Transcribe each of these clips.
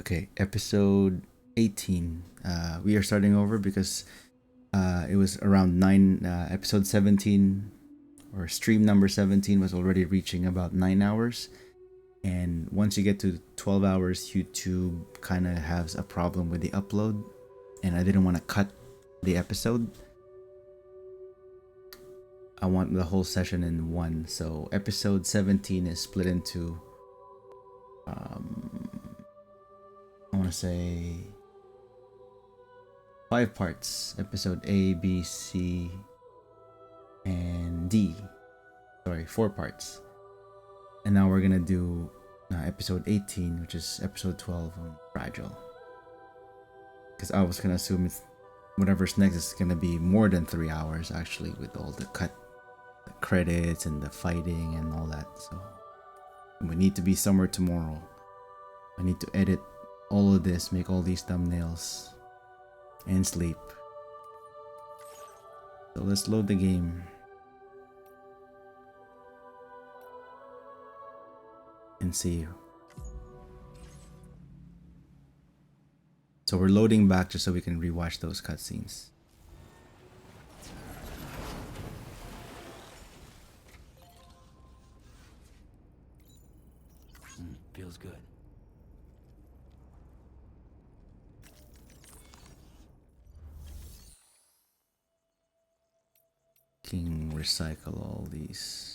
Okay, episode 18. We are starting over because it was around 9. Episode 17 or stream number 17 was already reaching about 9 hours. And once you get to 12 hours, YouTube kind of has a problem with the upload. And I didn't want to cut the episode. I want the whole session in one. So episode 17 is split into, I want to say 5 parts. Episode A, B, C, and D. Sorry, 4 parts. And now we're gonna do episode 18, which is episode 12 on Fragile. Because I was gonna assume it's whatever's next is gonna be more than 3 hours actually, with all the credits and the fighting and all that. So we need to be somewhere tomorrow. I need to edit all of this, make all these thumbnails, and sleep. So let's load the game. And see you. So we're loading back just so we can rewatch those cutscenes. Feels good. Can recycle all these.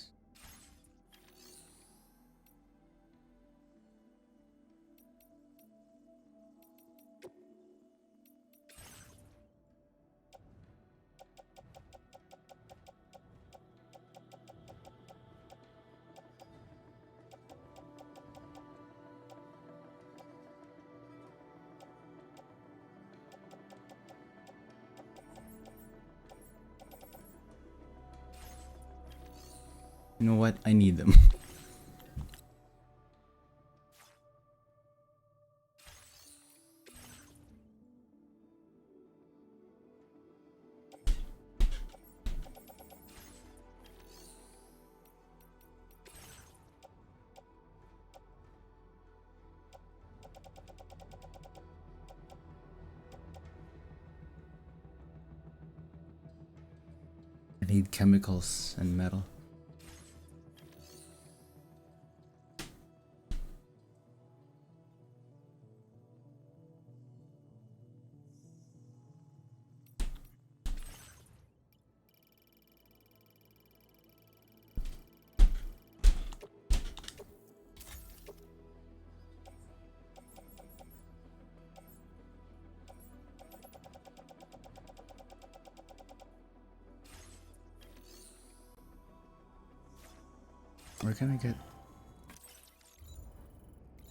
You know what? I need them. I need chemicals and metal.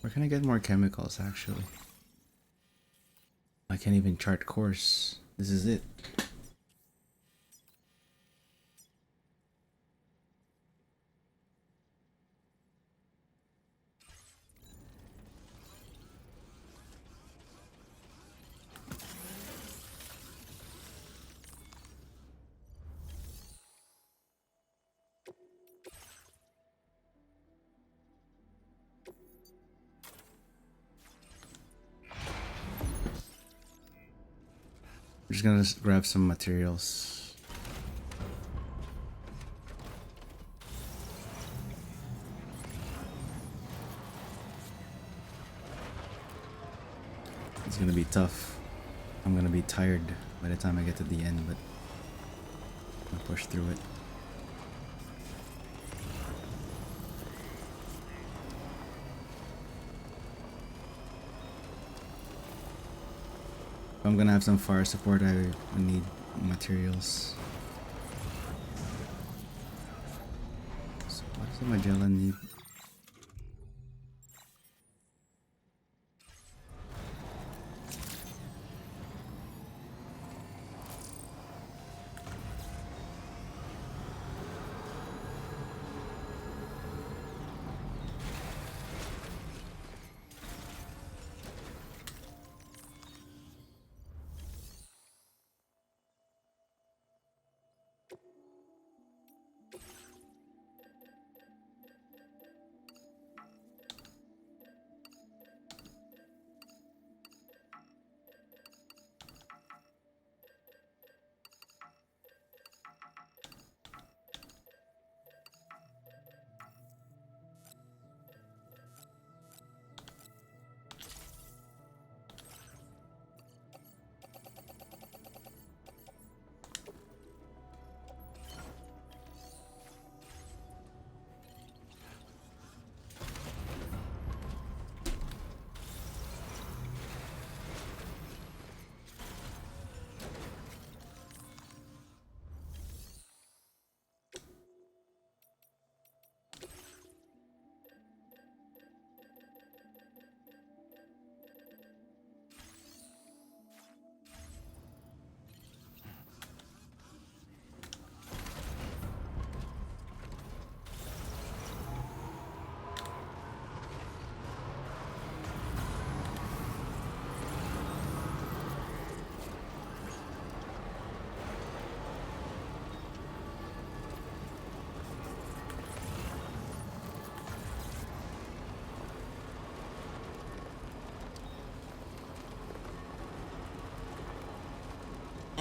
Where can I get more chemicals actually? I can't even chart course. This is it. I'm just gonna grab some materials. It's gonna be tough. I'm gonna be tired by the time I get to the end, but I'll push through it. If I'm gonna have some fire support, I need materials. So what does the Magellan need?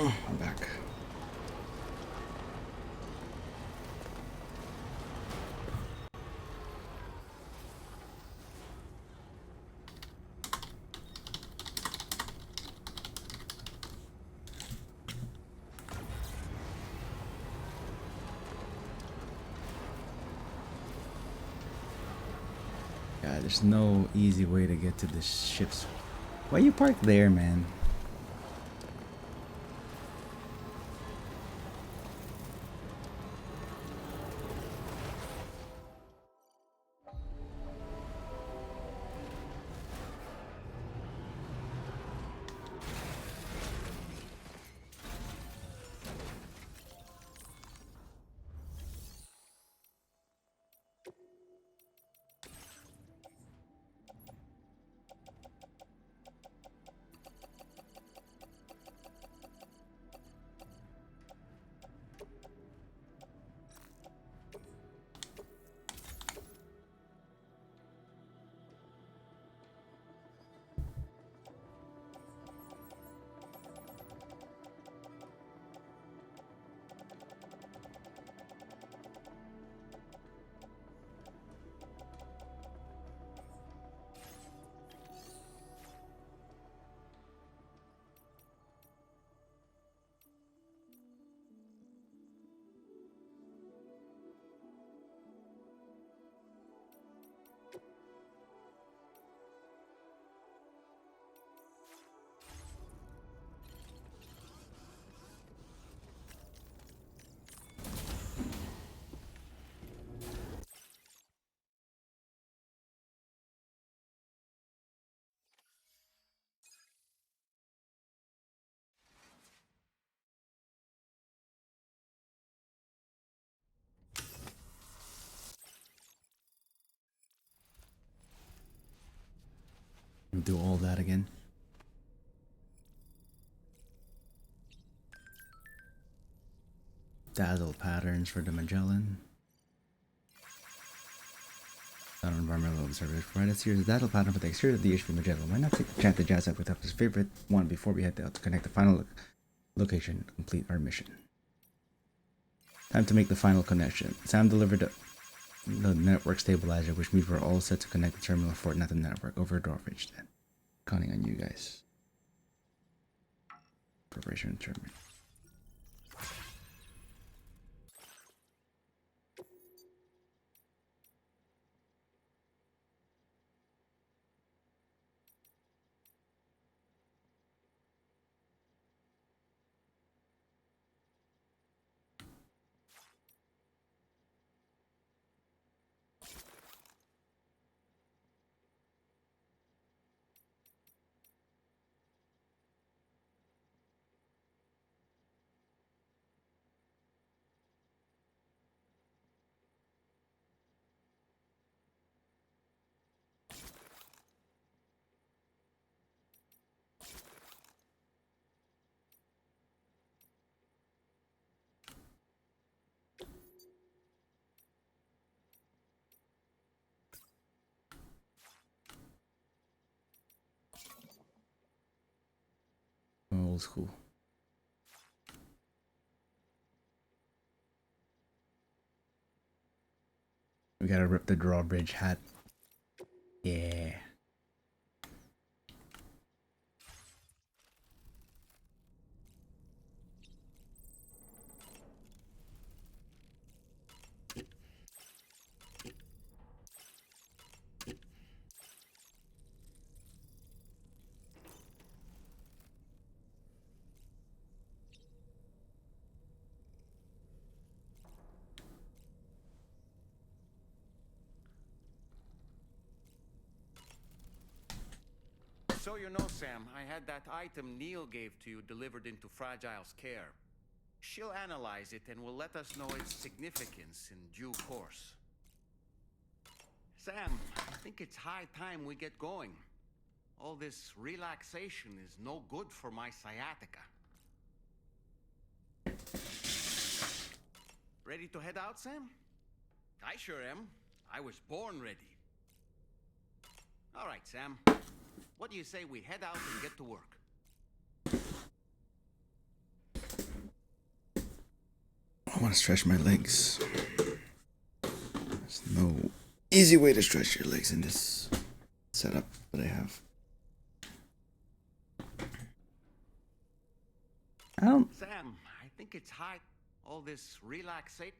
I'm back. Yeah, there's no easy way to get to the ships. Why you parked there, man? Do all that again. Dazzle patterns for the Magellan. Not environmental observers. Provide a series of dazzle pattern for the exterior of the HP Magellan. Why not chant the jazz up with his favorite one before we head out to connect the final location, complete our mission. Time to make the final connection. Sam delivered the network stabilizer, which means we're all set to connect the terminal for not the network. Over drawbridge then. Counting on you guys. Preparation terminal. Old school. We gotta rip the drawbridge hat. Yeah. So you know, Sam, I had that item Neil gave to you delivered into Fragile's care. She'll analyze it and will let us know its significance in due course. Sam, I think it's high time we get going. All this relaxation is no good for my sciatica. Ready to head out, Sam? I sure am. I was born ready. All right, Sam. What do you say we head out and get to work? I want to stretch my legs. There's no easy way to stretch your legs in this setup that I have. I don't. Sam, I think it's high. All this relaxation.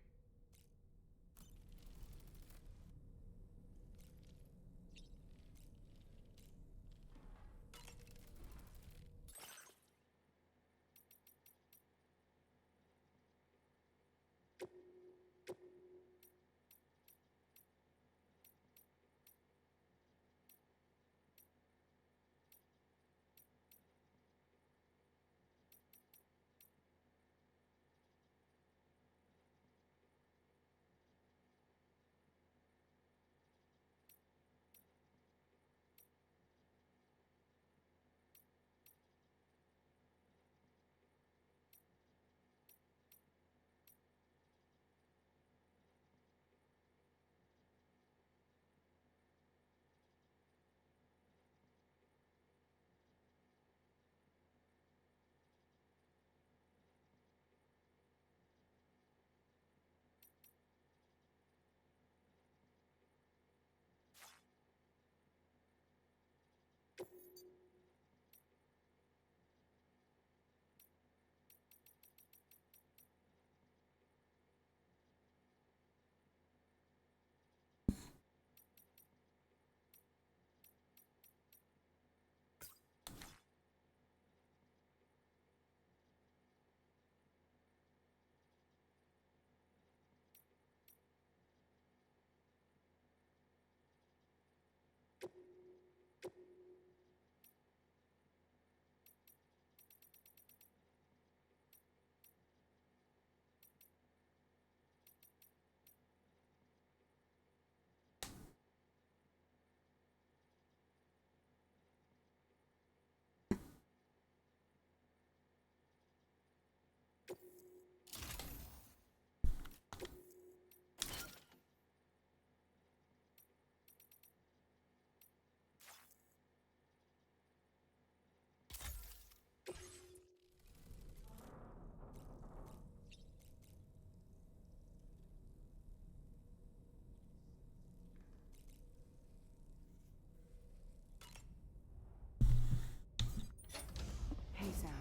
Hey, Sam.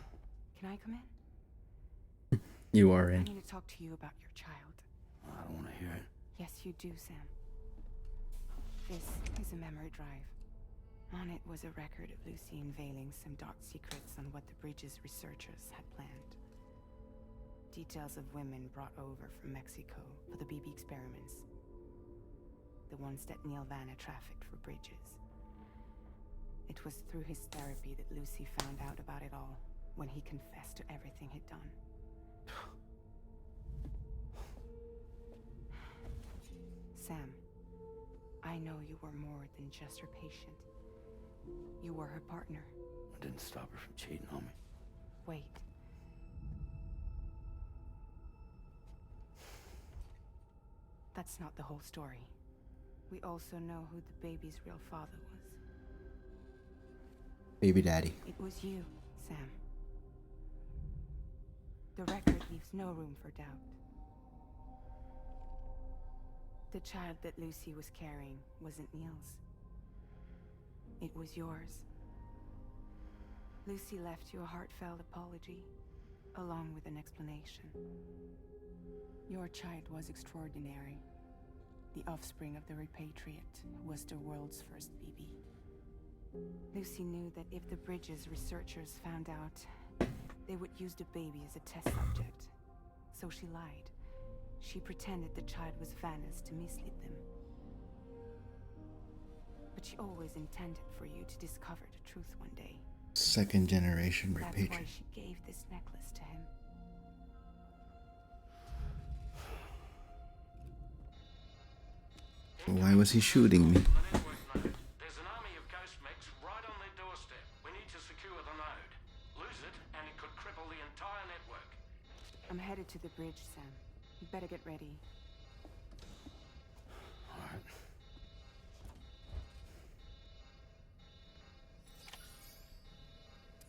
Can I come in? You are I in. need to talk to you about your child. I don't want to hear it. Yes, you do, Sam. This is a memory drive. On it was a record of Lucy unveiling some dark secrets on what the Bridges researchers had planned. Details of women brought over from Mexico for the BB experiments. The ones that Neil Vanna trafficked for Bridges. It was through his therapy that Lucy found out about it all, when he confessed to everything he'd done. Sam, I know you were more than just her patient. You were her partner. I didn't stop her from cheating on me. Wait. That's not the whole story. We also know who the baby's real father was. Baby daddy. It was you, Sam. The record leaves no room for doubt. The child that Lucy was carrying wasn't Neil's. It was yours. Lucy left you a heartfelt apology, along with an explanation. Your child was extraordinary. The offspring of the repatriate who was the world's first BB. Lucy knew that if the Bridges researchers found out, they would use the baby as a test subject. So she lied. She pretended the child was Vanna's to mislead them. But she always intended for you to discover the truth one day. Second generation That's why repatriate. she gave this necklace to him. Why was he shooting me? There's an army of ghost mechs right on their doorstep. We need to secure the node. Lose it, and it could cripple the entire network. I'm headed to the bridge, Sam. You better get ready. All right.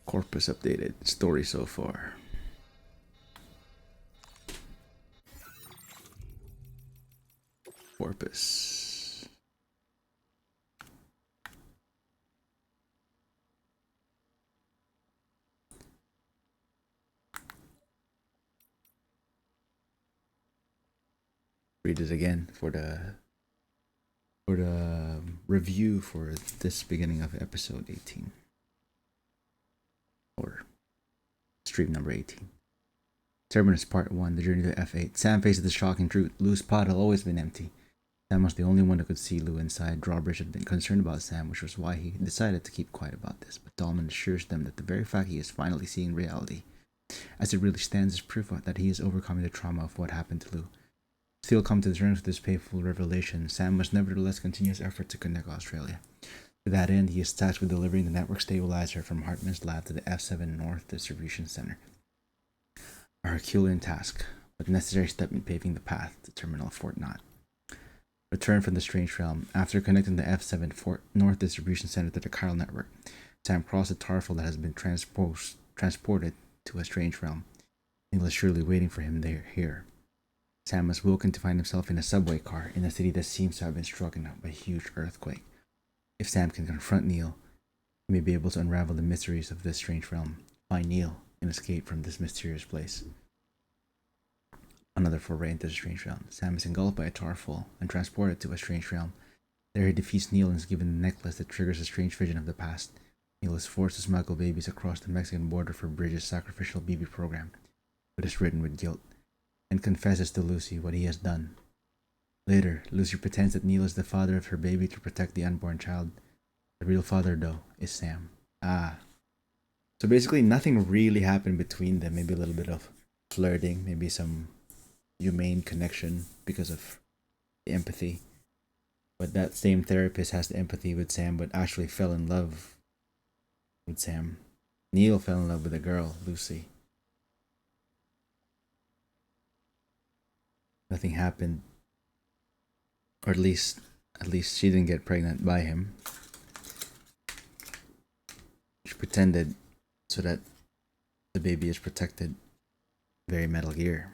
Corpus updated. Story so far. read it again for the review for this beginning of episode 18 or stream number 18. Terminus Part 1, The Journey to F8. Sam faces the shocking truth. Lou's pod had always been empty. Sam was the only one who could see Lou inside. Drawbridge had been concerned about Sam, which was why he decided to keep quiet about this. But Dolman assures them that the very fact he is finally seeing reality, as it really stands, is proof that he is overcoming the trauma of what happened to Lou. Still come to terms with this painful revelation, Sam must nevertheless continue his effort to connect Australia. To that end, he is tasked with delivering the network stabilizer from Hartman's lab to the F7 North Distribution Center. A Herculean task, but necessary step in paving the path to Terminal Fort Knott. Return from the strange realm. After connecting the F7 Fort North Distribution Center to the chiral network, Sam crossed a tarful that has been transported to a strange realm. Neil is surely waiting for him here. Sam is woken to find himself in a subway car in a city that seems to have been struck by a huge earthquake. If Sam can confront Neil, he may be able to unravel the mysteries of this strange realm, find Neil, and escape from this mysterious place. Another foray into the strange realm. Sam is engulfed by a tarful and transported to a strange realm. There he defeats Neil and is given the necklace that triggers a strange vision of the past. Neil is forced to smuggle babies across the Mexican border for Bridges' sacrificial baby program, but is ridden with guilt, and confesses to Lucy what he has done. Later, Lucy pretends that Neil is the father of her baby to protect the unborn child. The real father, though, is Sam. So basically nothing really happened between them. Maybe a little bit of flirting, maybe some humane connection because of the empathy. But that same therapist has the empathy with Sam, but actually fell in love with Sam. Neil fell in love with a girl, Lucy. Nothing happened. Or at least she didn't get pregnant by him. She pretended so that the baby is protected. Very Metal Gear.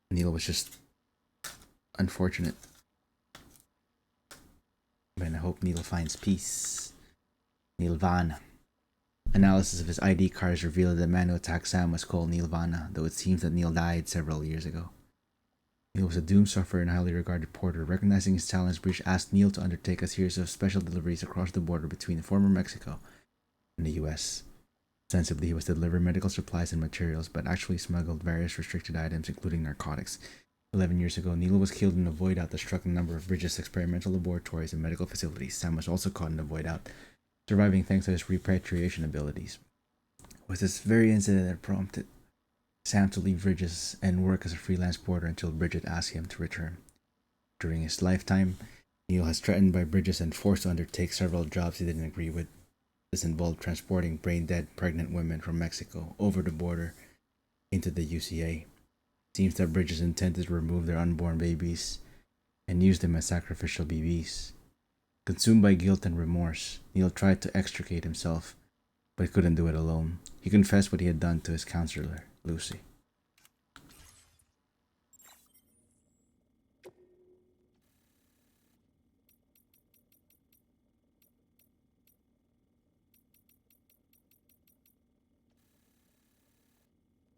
Neil was just unfortunate. And I hope Neil finds peace. Nilvana. Analysis of his ID cards revealed that the man who attacked Sam was called Nilvana, though it seems that Neil died several years ago. Neil was a doomed sufferer and highly regarded porter. Recognizing his talents, British asked Neil to undertake a series of special deliveries across the border between former Mexico and the US. Sensibly, he was to deliver medical supplies and materials, but actually smuggled various restricted items, including narcotics. 11 years ago, Neil was killed in a void-out that struck a number of Bridges' experimental laboratories and medical facilities. Sam was also caught in a void-out, surviving thanks to his repatriation abilities. It was this very incident that prompted Sam to leave Bridges and work as a freelance porter until Bridget asked him to return. During his lifetime, Neil has threatened by Bridges and forced to undertake several jobs he didn't agree with. This involved transporting brain-dead pregnant women from Mexico over the border into the UCA. It seems that Bridges intended to remove their unborn babies and use them as sacrificial BBs. Consumed by guilt and remorse, Neil tried to extricate himself, but he couldn't do it alone. He confessed what he had done to his counselor, Lucy.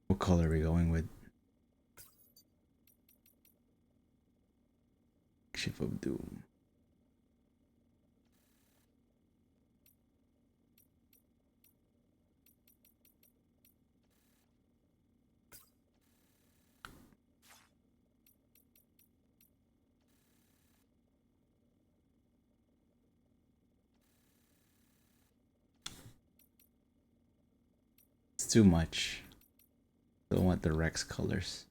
What color are we going with? Ship of Doom. It's too much. Don't want the Rex colors.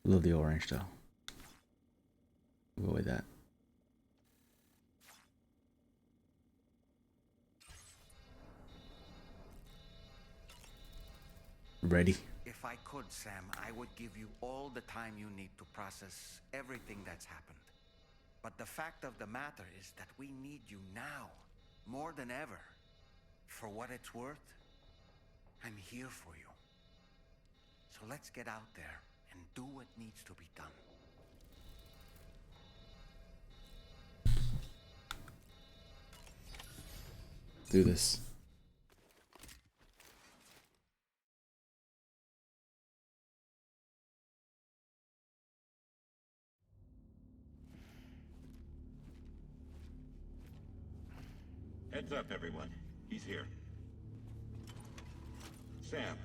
Love the orange though. We'll go with that. Ready? If I could, Sam, I would give you all the time you need to process everything that's happened. But the fact of the matter is that we need you now. More than ever. For what it's worth, I'm here for you. So let's get out there and do what needs to be done. Do this. Heads up, everyone. He's here. Sam,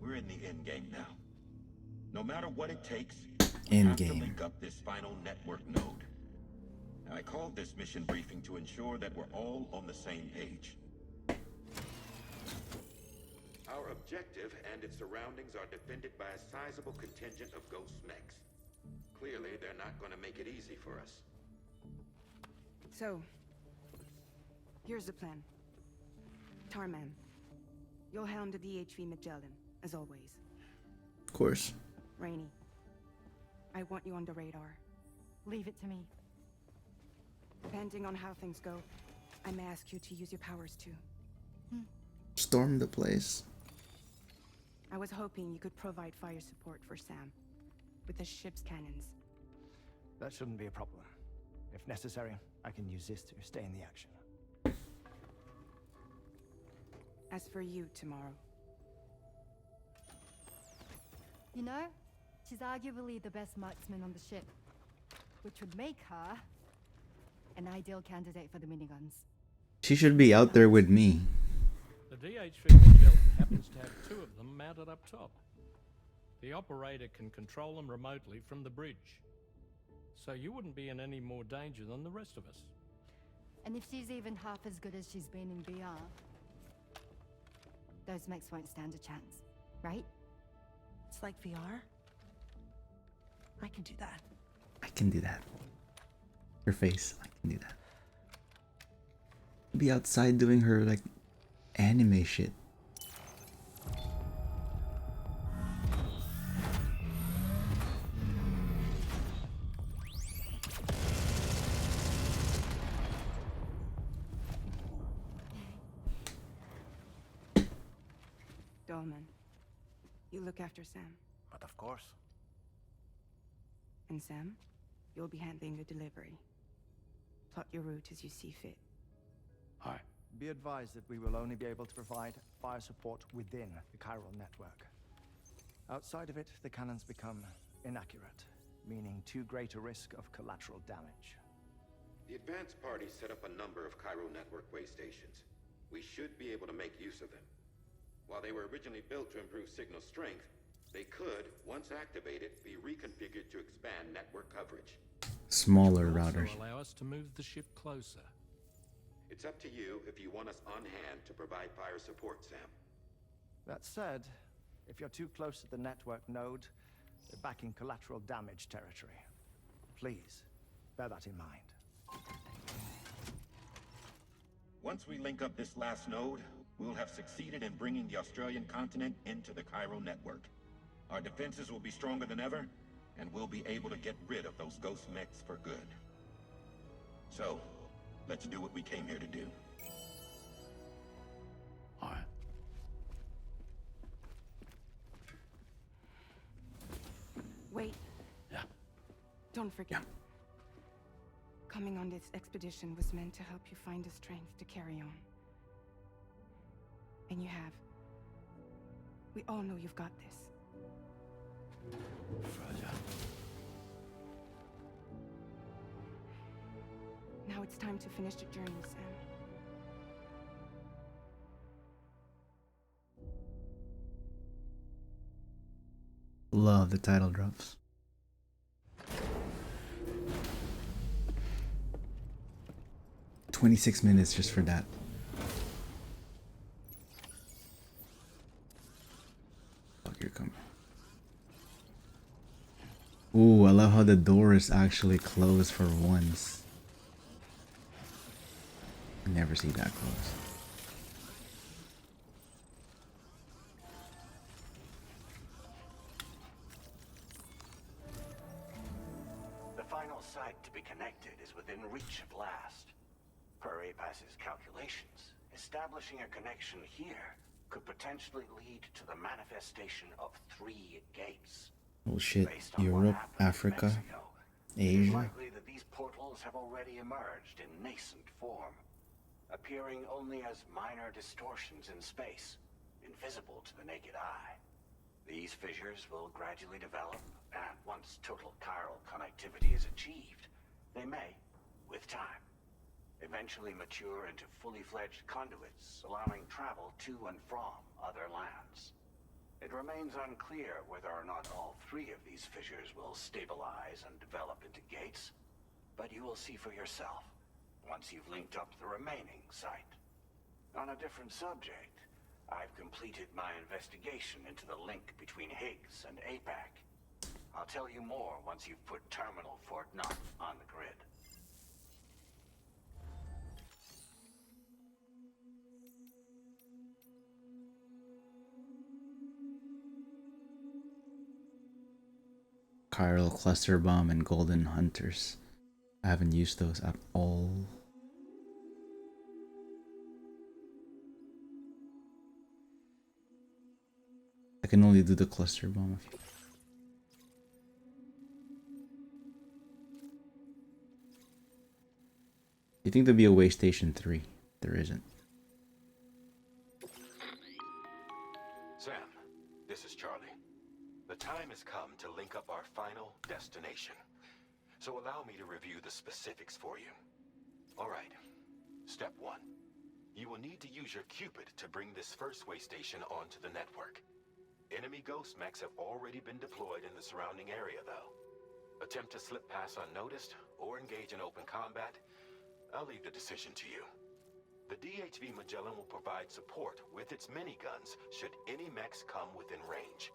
we're in the end game now. No matter what it takes, we End have to game. link up this final network node. I called this mission briefing to ensure that we're all on the same page. Our objective and its surroundings are defended by a sizable contingent of ghost mechs. Clearly, they're not going to make it easy for us. So, here's the plan. Tarman, you'll helm the DHV Magellan, as always. Of course. Rainey, I want you on the radar. Leave it to me. Depending on how things go, I may ask you to use your powers too. Storm the place. I was hoping you could provide fire support for Sam, with the ship's cannons. That shouldn't be a problem. If necessary, I can use this to stay in the action. As for you, tomorrow. You know, she's arguably the best marksman on the ship, which would make her an ideal candidate for the miniguns. She should be out there with me. The DHV Magellan happens to have two of them mounted up top. The operator can control them remotely from the bridge. So you wouldn't be in any more danger than the rest of us. And if she's even half as good as she's been in VR, those mechs won't stand a chance, right? It's like VR. I can do that. I can do that. Her face. I can do that. Be outside doing her like anime shit. Dolman, you look after Sam. But of course. And Sam, you'll be handling the delivery. Plot your route as you see fit. Aye. Be advised that we will only be able to provide fire support within the chiral network. Outside of it, the cannons become inaccurate, meaning too great a risk of collateral damage. The advanced party set up a number of chiral network way stations. We should be able to make use of them. While they were originally built to improve signal strength, they could, once activated, be reconfigured to expand network coverage. Smaller Also routers. allow us to move the ship closer. It's up to you if you want us on hand to provide fire support, Sam. That said, if you're too close to the network node, you're back in collateral damage territory. Please, bear that in mind. Once we link up this last node, we'll have succeeded in bringing the Australian continent into the chiral network. Our defenses will be stronger than ever, and we'll be able to get rid of those ghost mechs for good. So, let's do what we came here to do. Aye. Wait. Yeah. Don't forget. Coming on this expedition was meant to help you find the strength to carry on. And you have. We all know you've got this. Fragile. Now it's time to finish the journey, Sam. Love the title drops. $26 just for that. Fuck, you're coming. Ooh, I love how the door is actually closed for once. I never see that close. The final site to be connected is within reach at last. Per APAS's calculations, establishing a connection here could potentially lead to the manifestation of 3 gates. Oh shit. Based on what Europe, happened in Africa, Mexico, it is Asia. likely that these portals have already emerged in nascent form, appearing only as minor distortions in space, invisible to the naked eye. These fissures will gradually develop, and once total chiral connectivity is achieved, they may, with time, eventually mature into fully fledged conduits, allowing travel to and from other lands. It remains unclear whether or not all 3 of these fissures will stabilize and develop into gates, but you will see for yourself once you've linked up the remaining site. On a different subject, I've completed my investigation into the link between Higgs and APAC. I'll tell you more once you've put Terminal Fort Knox on the grid. Chiral Cluster Bomb and Golden Hunters. I haven't used those at all. I can only do the Cluster Bomb. You think there'll be a way station 3? There isn't. Sam, this is Charlie. The time has come to link up our final destination. So allow me to review the specifics for you. Alright, step 1. You will need to use your Cupid to bring this first way station onto the network. Enemy ghost mechs have already been deployed in the surrounding area, though. Attempt to slip past unnoticed or engage in open combat, I'll leave the decision to you. The DHV Magellan will provide support with its miniguns should any mechs come within range.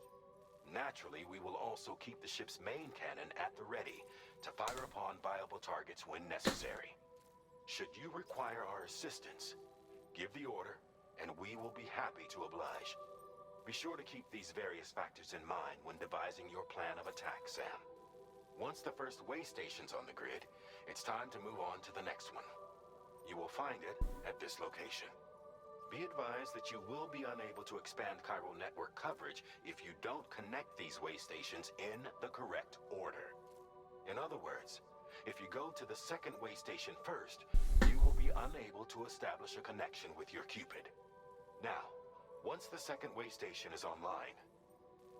Naturally, we will also keep the ship's main cannon at the ready to fire upon viable targets when necessary. Should you require our assistance, give the order, and we will be happy to oblige. Be sure to keep these various factors in mind when devising your plan of attack, Sam. Once the first way station's on the grid, it's time to move on to the next one. You will find it at this location. Be advised that you will be unable to expand chiral network coverage if you don't connect these way stations in the correct order. In other words, if you go to the second way station first, you will be unable to establish a connection with your Cupid. Now, once the second way station is online,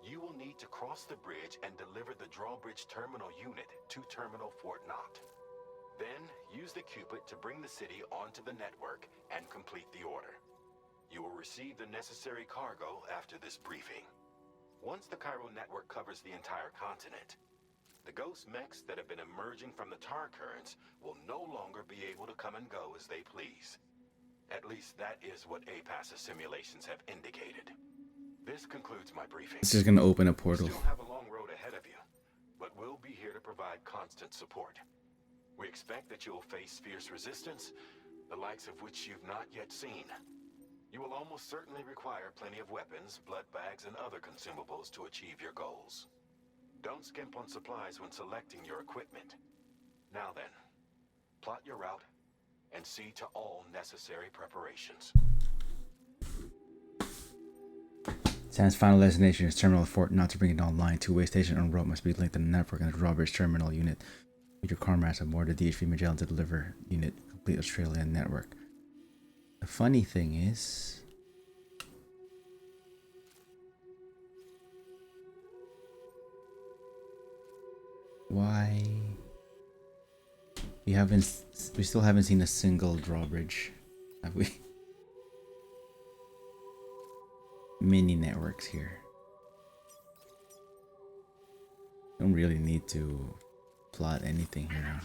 you will need to cross the bridge and deliver the drawbridge terminal unit to Terminal Fort Knott. Then, use the Cupid to bring the city onto the network and complete the order. You will receive the necessary cargo after this briefing. Once the chiral network covers the entire continent, the ghost mechs that have been emerging from the tar currents will no longer be able to come and go as they please. At least that is what APAS's simulations have indicated. This concludes my briefing. This is gonna open a portal. You still have a long road ahead of you, but we'll be here to provide constant support. We expect that you will face fierce resistance, the likes of which you've not yet seen. You will almost certainly require plenty of weapons, blood bags, and other consumables to achieve your goals. Don't skimp on supplies when selecting your equipment. Now then, plot your route and see to all necessary preparations. Sam's final destination is Terminal Fort Knott. To bring it online, two-way station on road must be linked to the network and the drawbridge terminal unit. With your comrades aboard the DHV Magellan to deliver unit complete Australian network. The funny thing is, why we still haven't seen a single drawbridge, have we? Mini networks here. Don't really need to plot anything here now.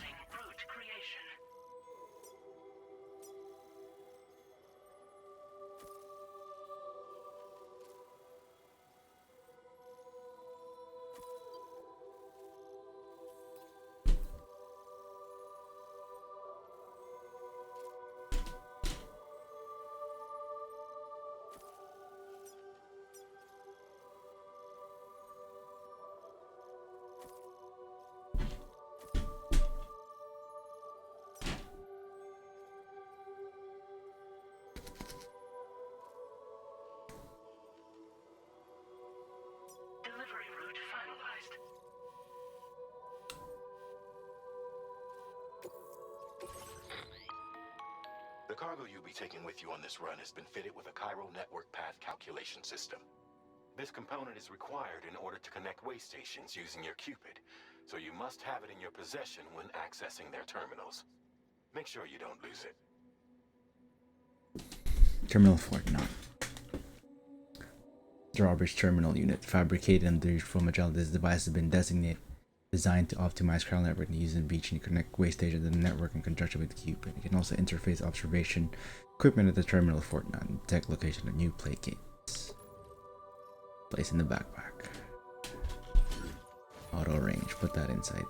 The cargo you'll be taking with you on this run has been fitted with a chiral network path calculation system. This component is required in order to connect way stations using your Cupid, so you must have it in your possession when accessing their terminals. Make sure you don't lose it. Terminal Fort Knot. Drawbridge terminal unit fabricated under full material. This device has been designed to optimize chiral network and use in beach and connect way stations to the network in conjunction with Cupid. It can also interface observation equipment at the terminal Fort Knot and detect location of new play gates. Place in the backpack. Auto range, put that inside.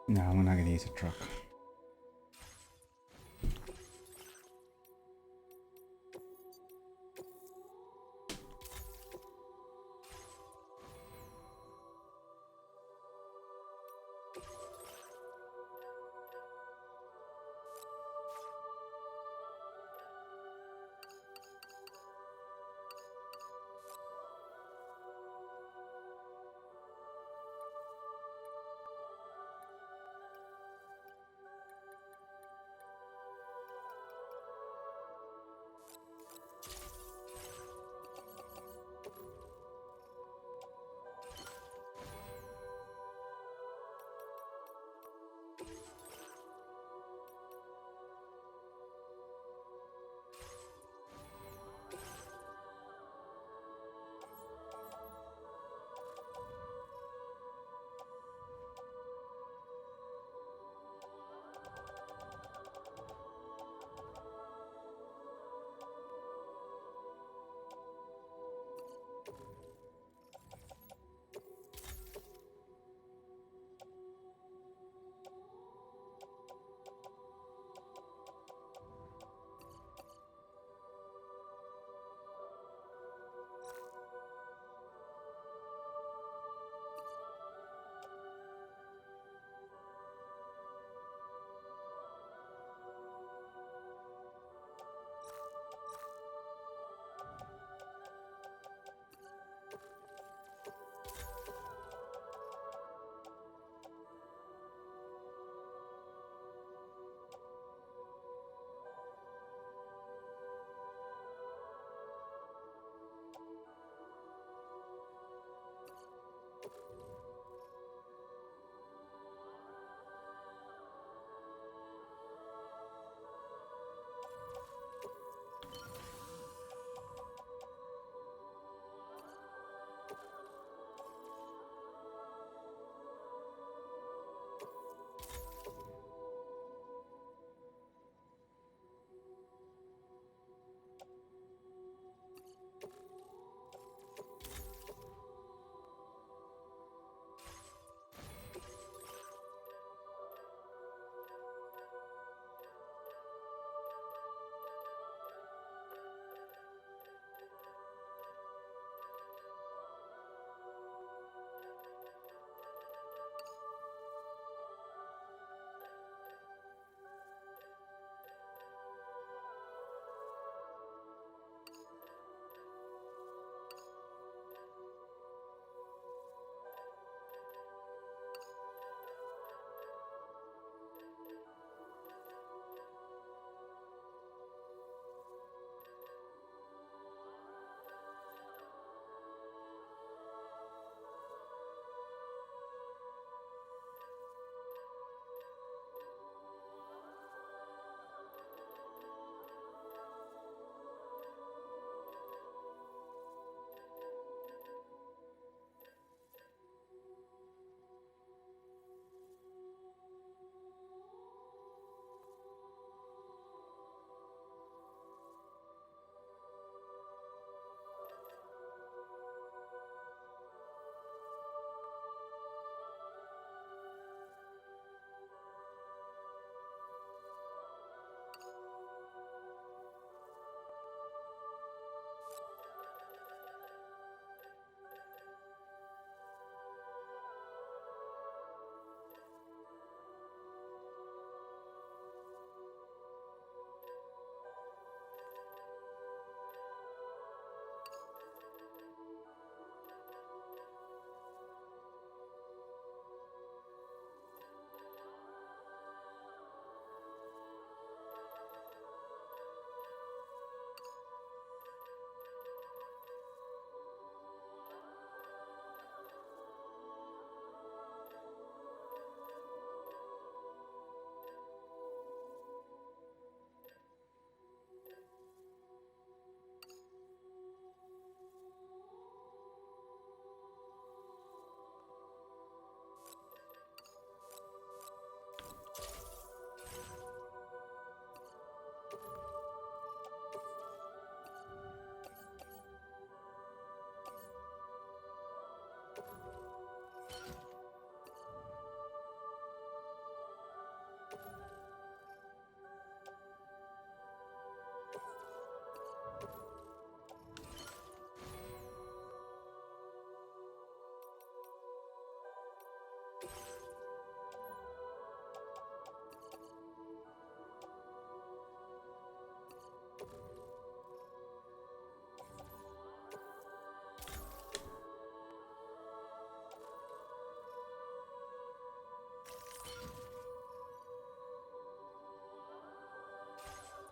No, I'm not gonna use a truck.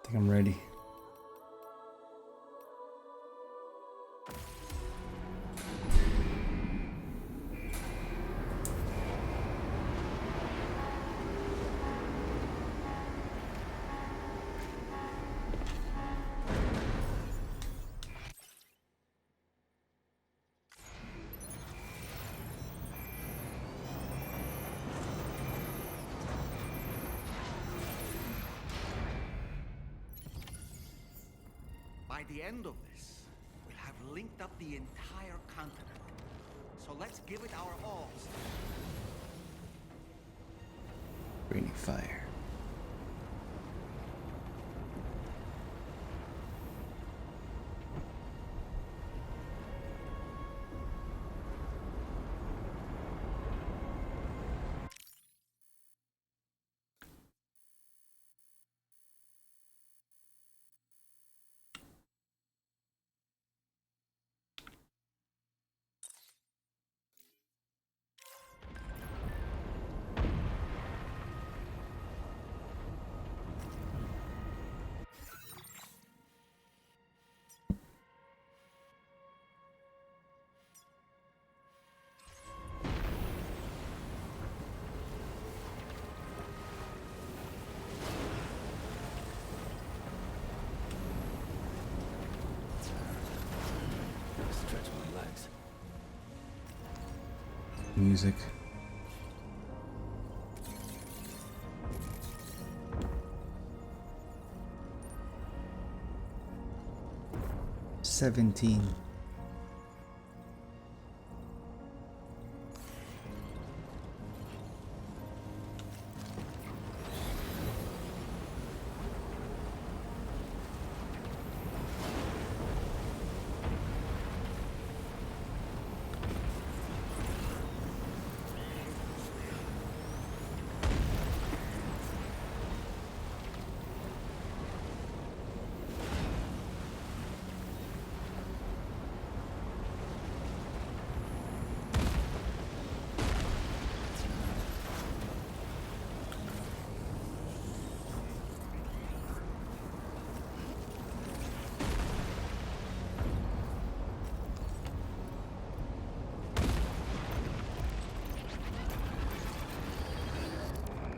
think I'm ready. By the end of this, we'll have linked up the entire continent. So let's give it our all. Raining fire. Stretch my legs. Music. $17.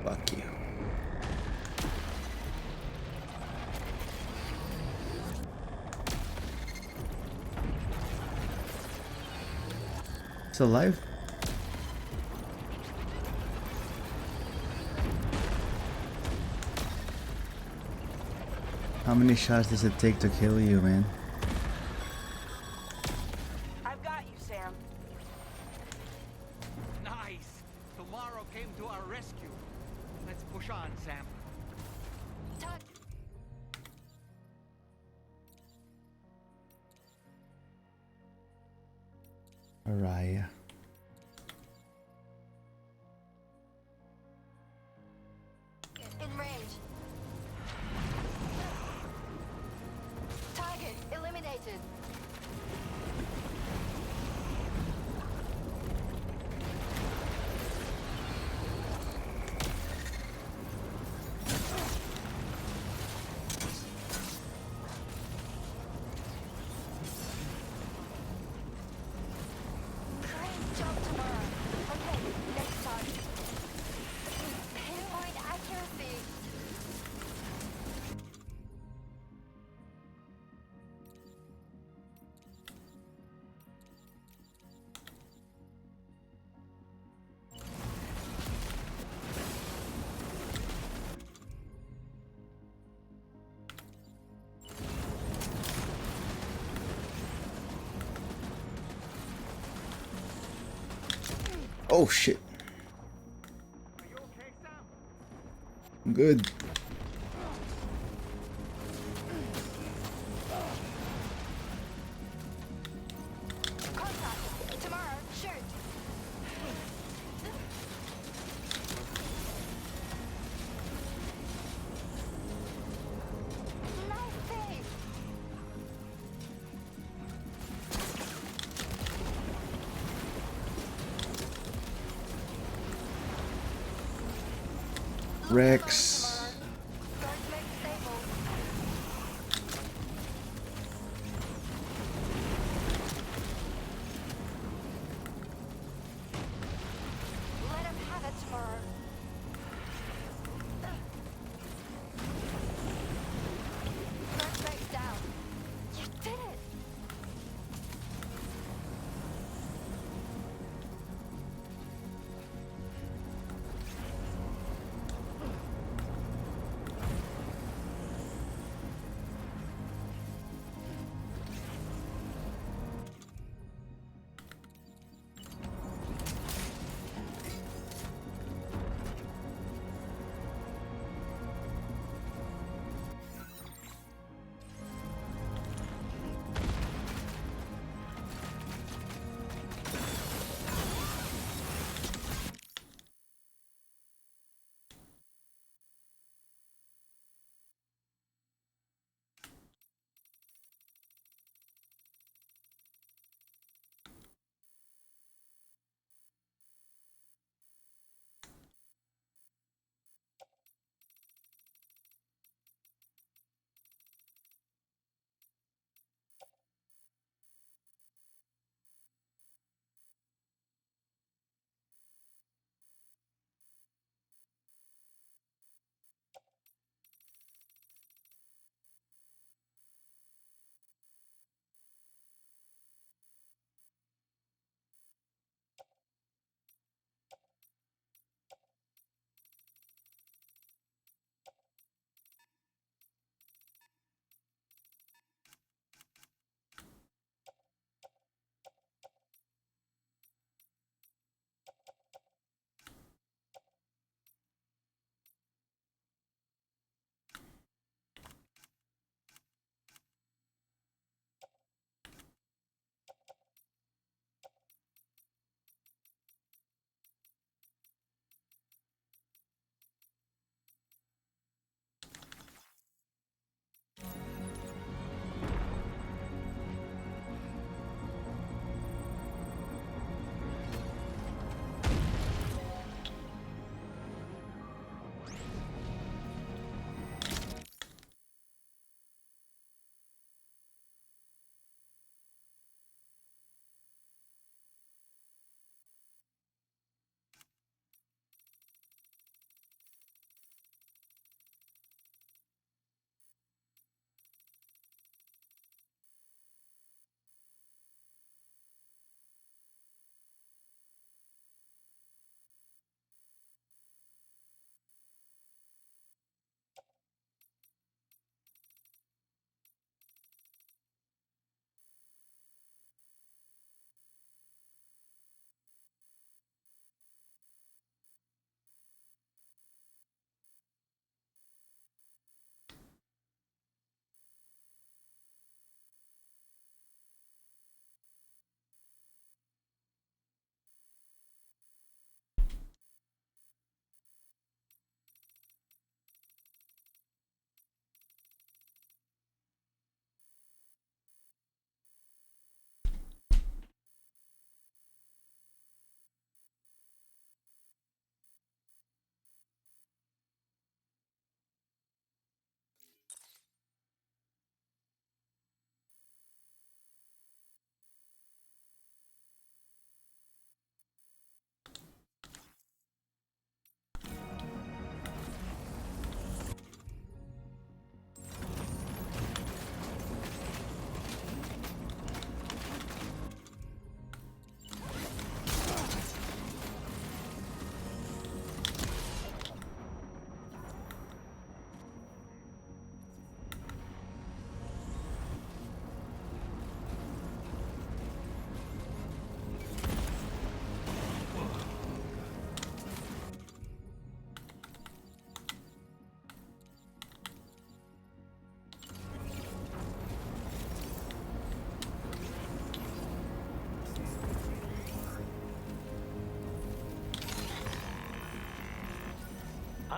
Fuck you. Still alive? How many shots does it take to kill you, man? I've got you, Sam. Nice! Tomorrow came to our rescue. Let's push on, Sam. Araya. In range. Target eliminated. Great job tomorrow. Okay, next target. Pinpoint accuracy. Oh shit. Are you okay, Sam? I'm good. Contact. Tomorrow, shoot. Nice save. Rex. Guard make stable.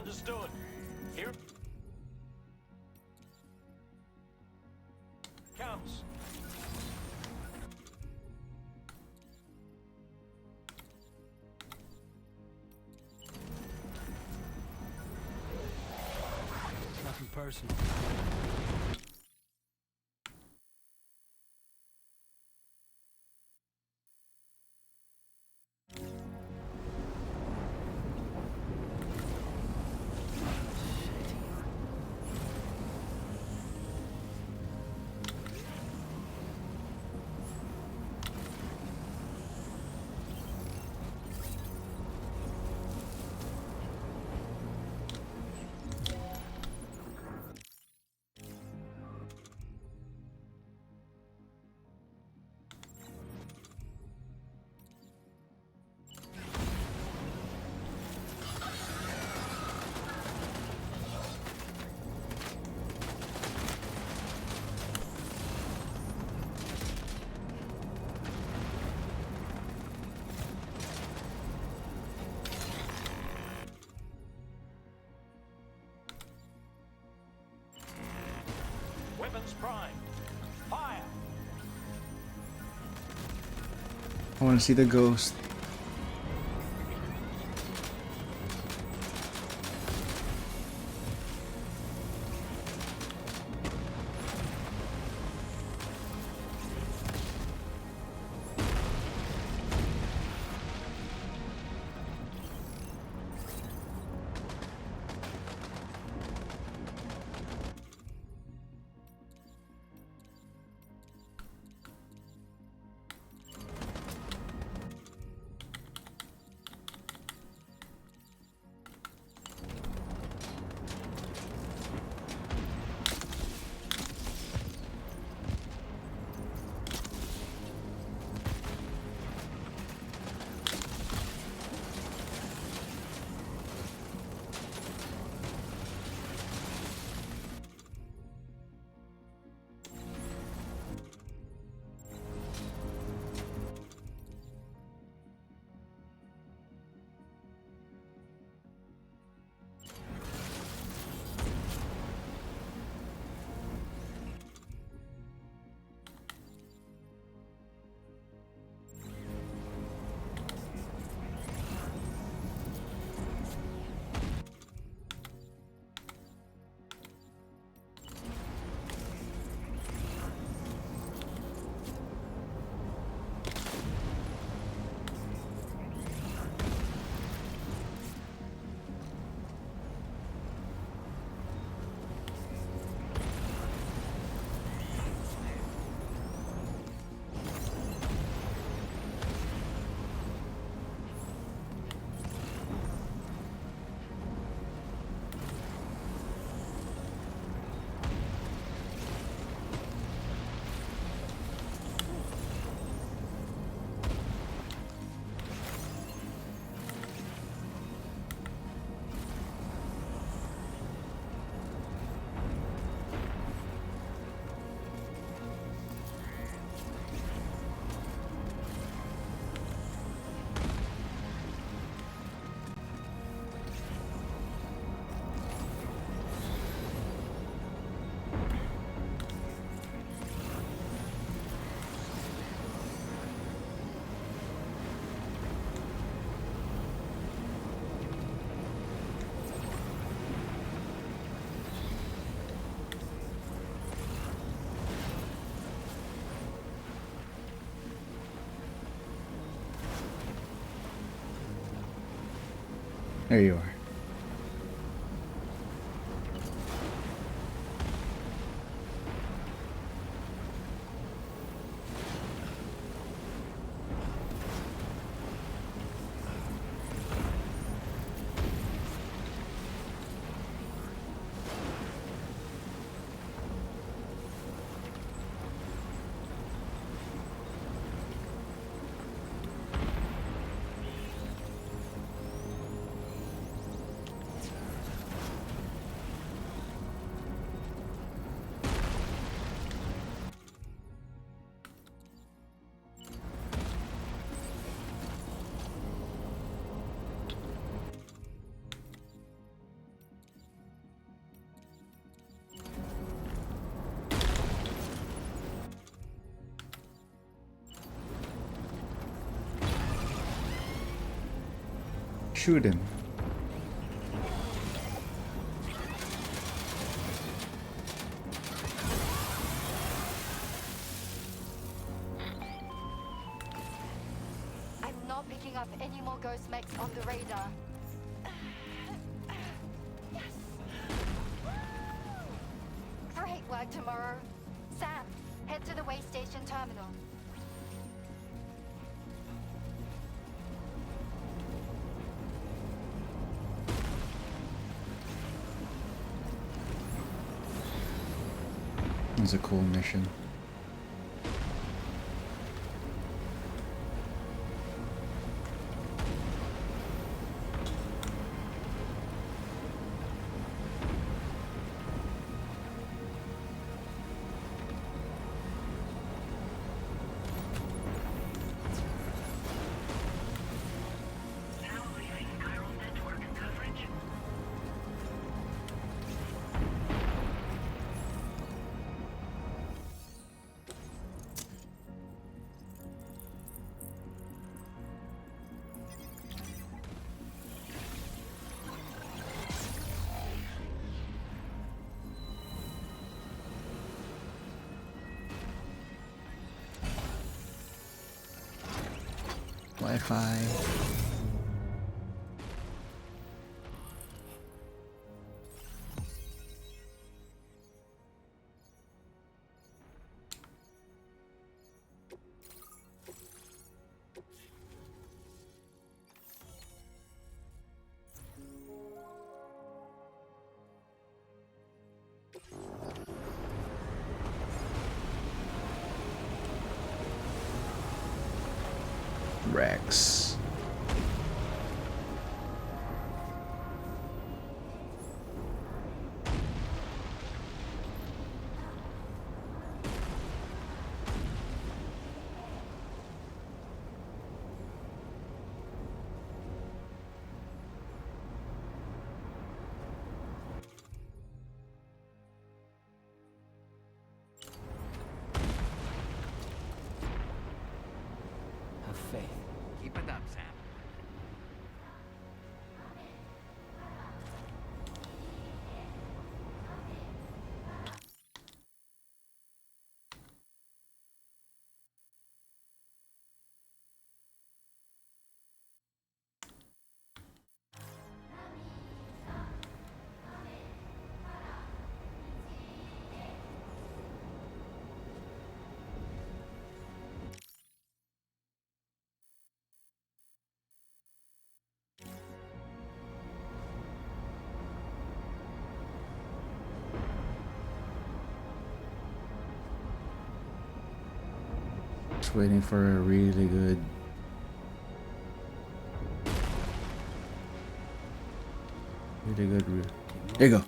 Understood. Here comes. Nothing personal. Weapons prime. Fire! I want to see the ghost. There you are. shoot him. I'm not picking up any more ghost mechs on the radar. Yes. Great work tomorrow. Sam, head to the way station terminal. It's a cool mission. Wi-Fi. Rex. Have faith. Keep it up, Sam. Just waiting for a really good. There you go.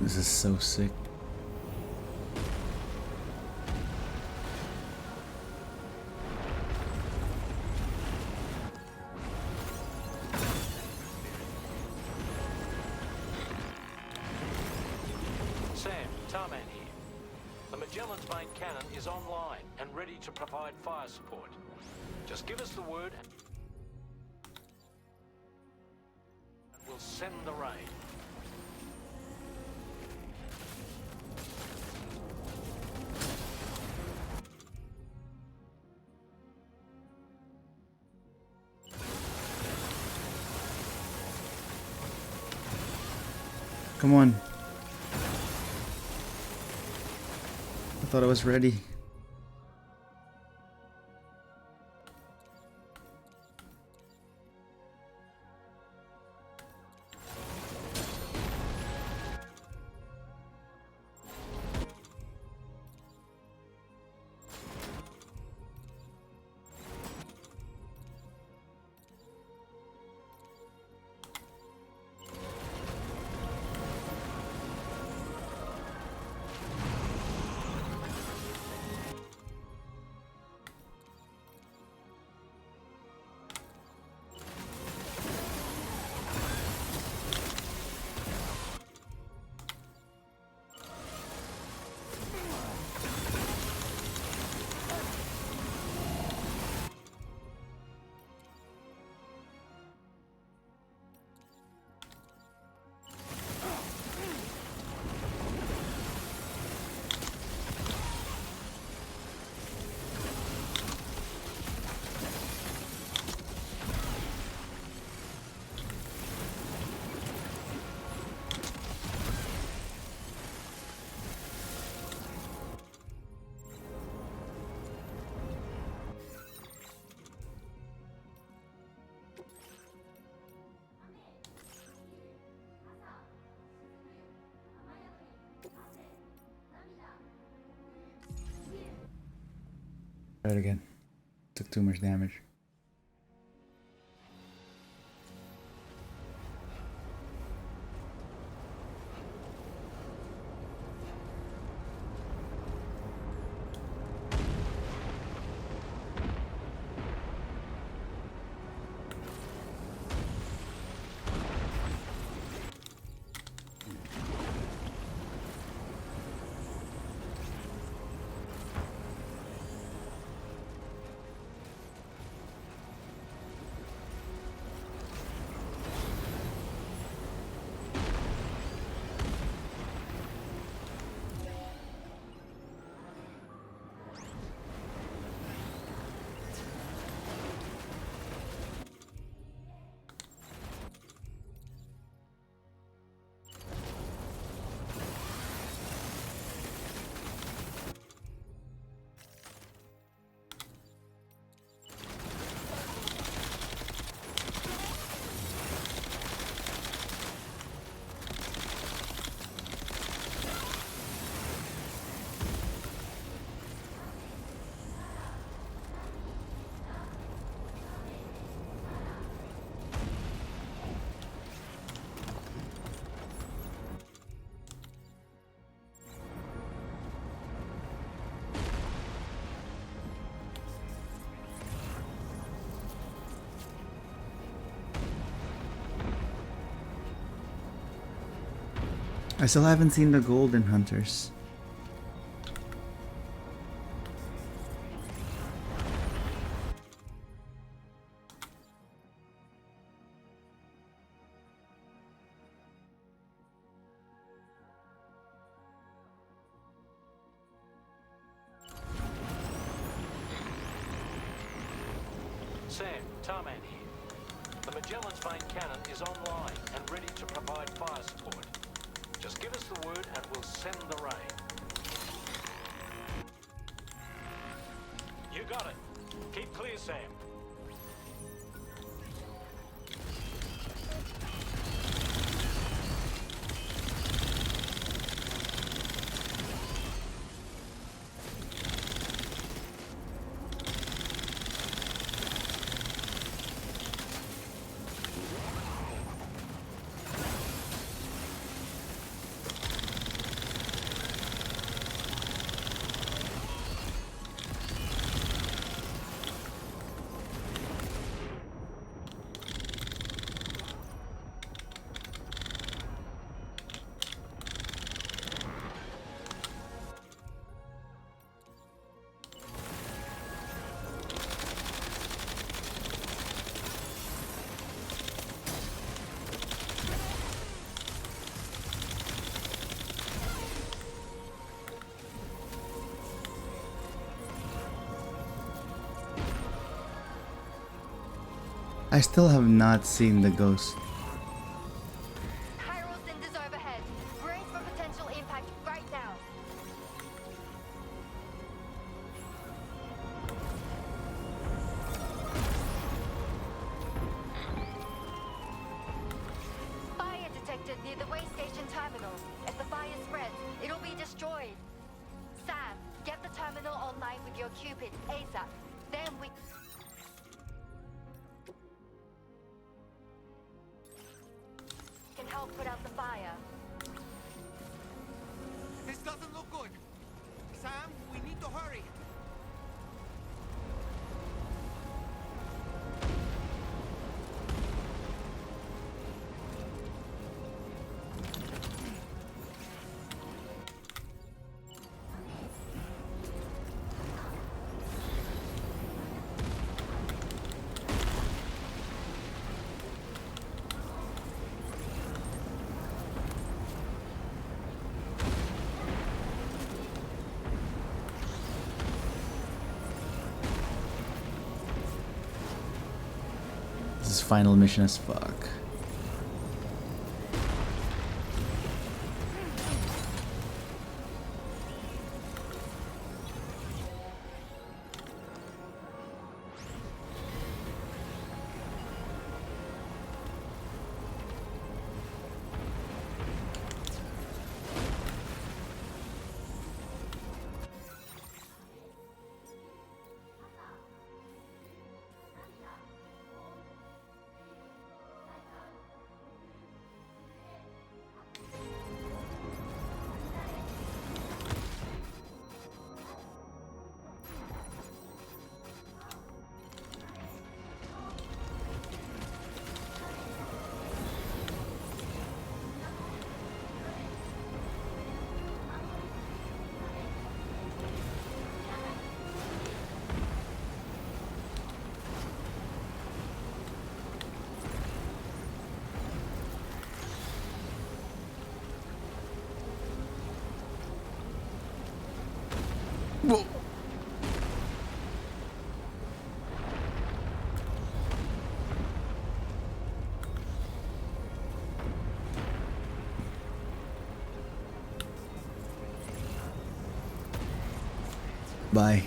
This is so sick. Sam, Tarman here. The Magellan's main cannon is online and ready to provide fire support. Just give us the word and we'll send the raid. Come on. I thought I was ready. Try it again. Took too much damage. I still haven't seen the golden hunters. Sam, Tarman here. The Magellan's main cannon is online and ready to provide fire support. Just give us the word and we'll send the raid. You got it. Keep clear, Sam. I still have not seen the ghost. Chiral cinders overhead. Brace for potential impact right now. Fire detected near the way station terminal. If the fire spreads, it'll be destroyed. Sam, get the terminal online with your Cupid ASAP. Then we can help put out the fire. This doesn't look good. Sam, we need to hurry. This is final mission as fuck. Whoa. Bye.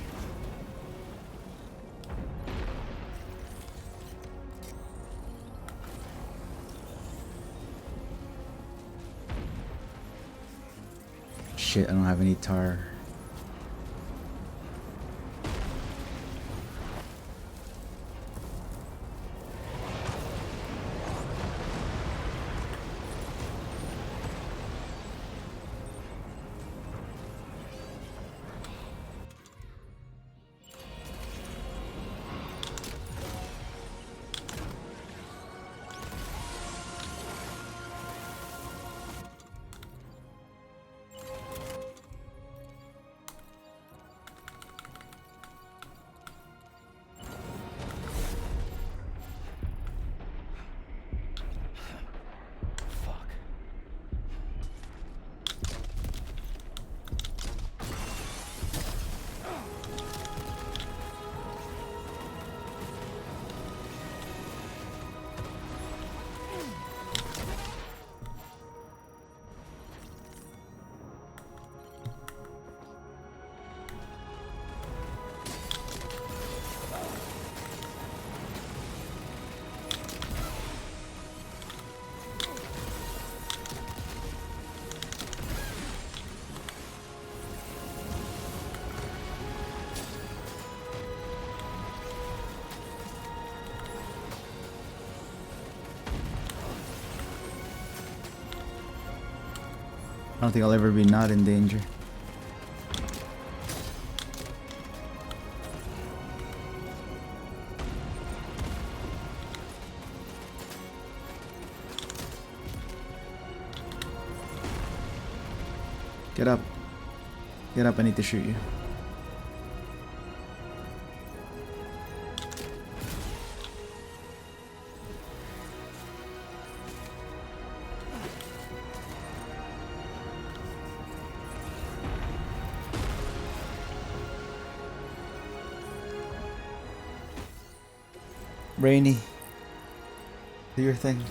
Shit, I don't have any tar. I don't think I'll ever be not in danger. Get up. Get up, I need to shoot you. Brainy. Do your thing.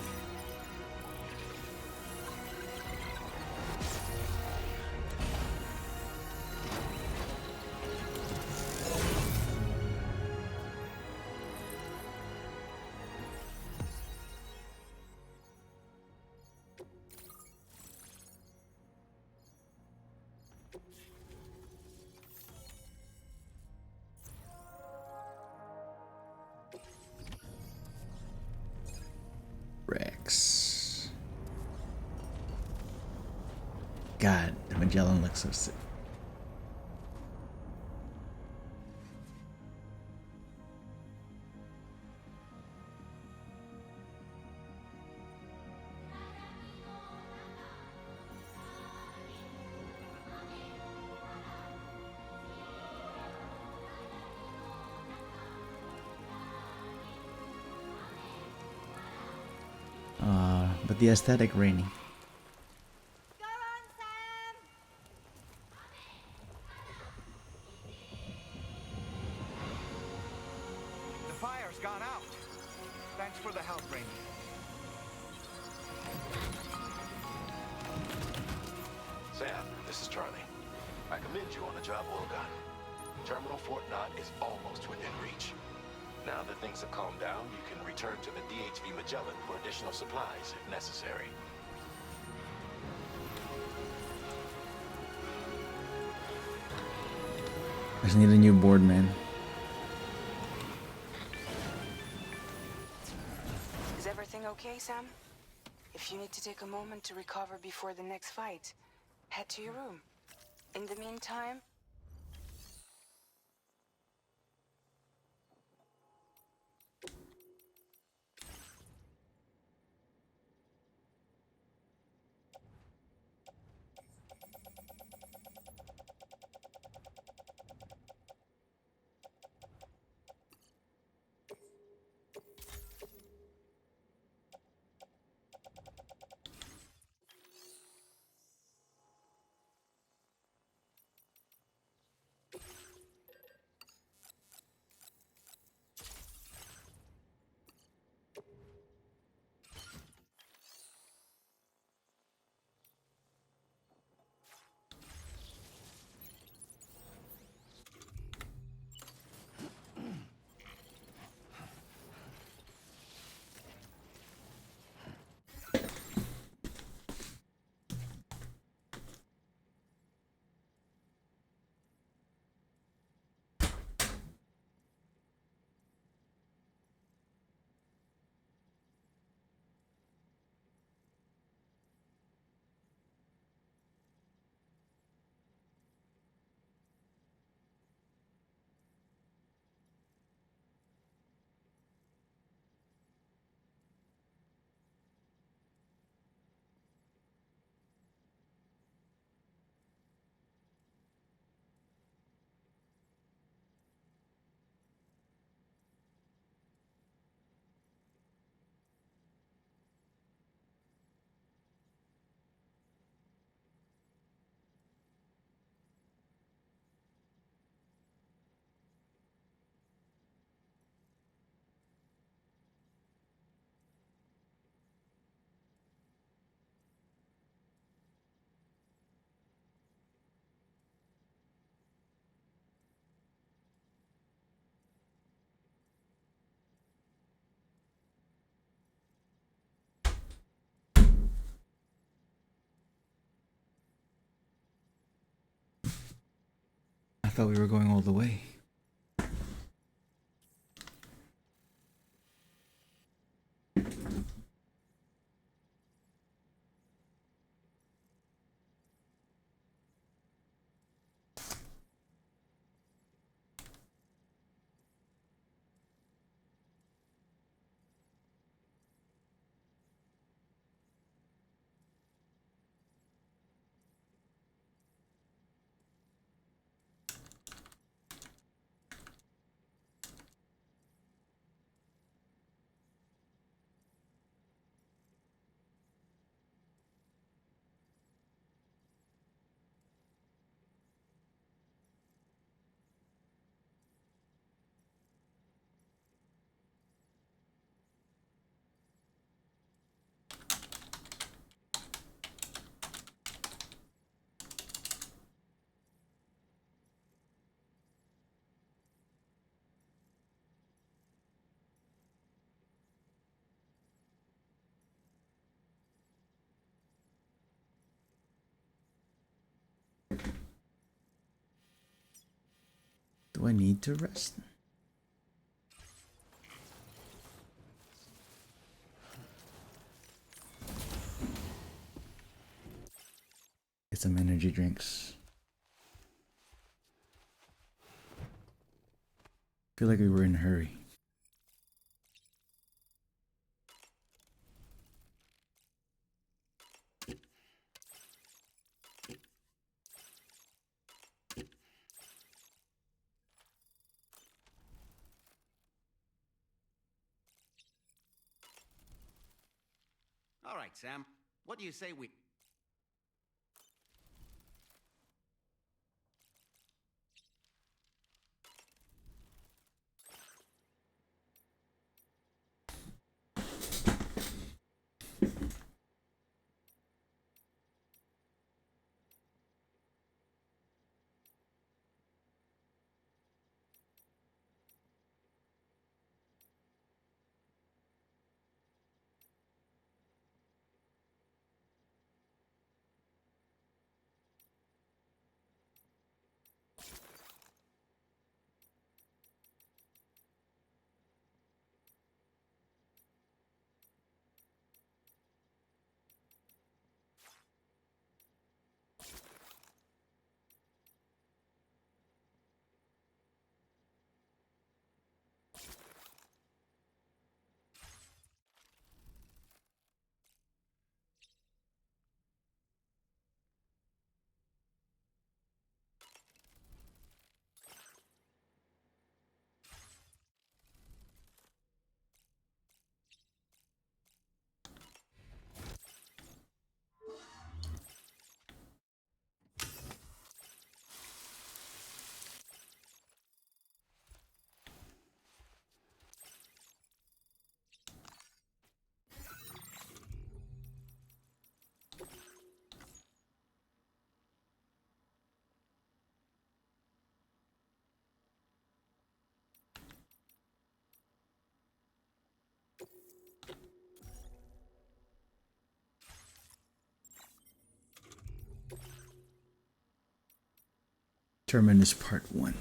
Rex. God, the Magellan looks so sick. But the aesthetic rainy. Go on, Sam! The fire's gone out. Thanks for the help, Rainy. Sam, this is Charlie. I commend you on the job well done. Terminal Fort Knott is almost within reach. Now that things have calmed down, you can return to the DHV Magellan for additional supplies if necessary. I just need a new board, man. Is everything okay, Sam? If you need to take a moment to recover before the next fight, head to your room. In the meantime... I thought we were going all the way. Do I need to rest? Get some energy drinks. Feel like we were in a hurry. All right, Sam. What do you say we... Terminus Part 1.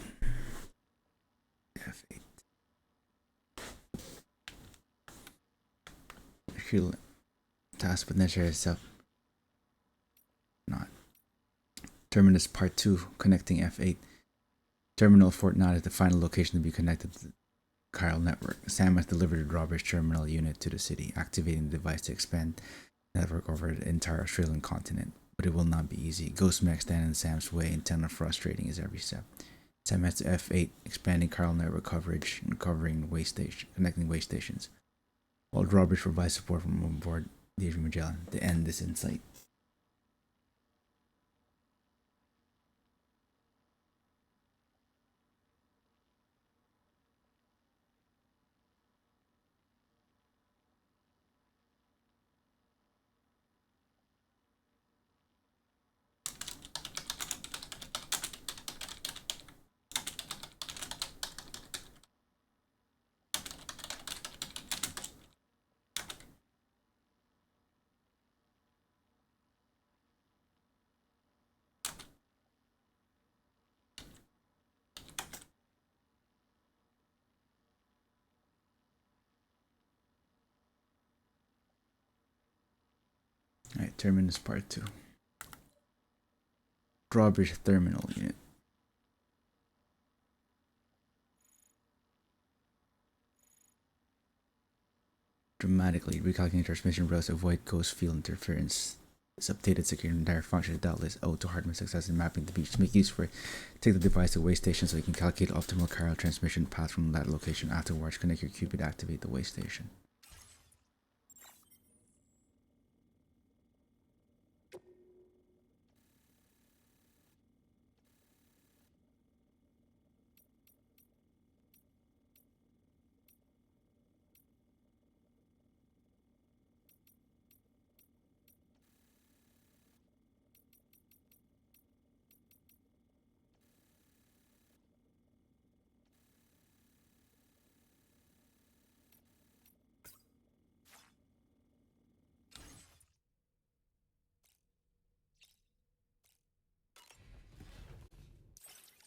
F8. Actually, task with necessary itself. Not. Terminus Part 2. Connecting F8. Terminal Fort Knot is the final location to be connected to the chiral network. Sam has delivered the drawbridge terminal unit to the city, activating the device to expand the network over the entire Australian continent. But it will not be easy. Ghost mechs stand in Sam's way, intent on frustrating his every step. Sam has to F8, expanding chiral network coverage and connecting way stations, while drawbridge provides support from on board the Adrian Magellan to end this insight. Alright, Terminus Part 2. Drawbridge Terminal Unit. Dramatically recalculating transmission routes to avoid ghost field interference. This updated security and direct function is doubtless owed to Hartman's success in mapping the beach. Make use for it. Take the device to way station so you can calculate optimal chiral transmission path from that location. Afterwards, connect your qubit to activate the way station.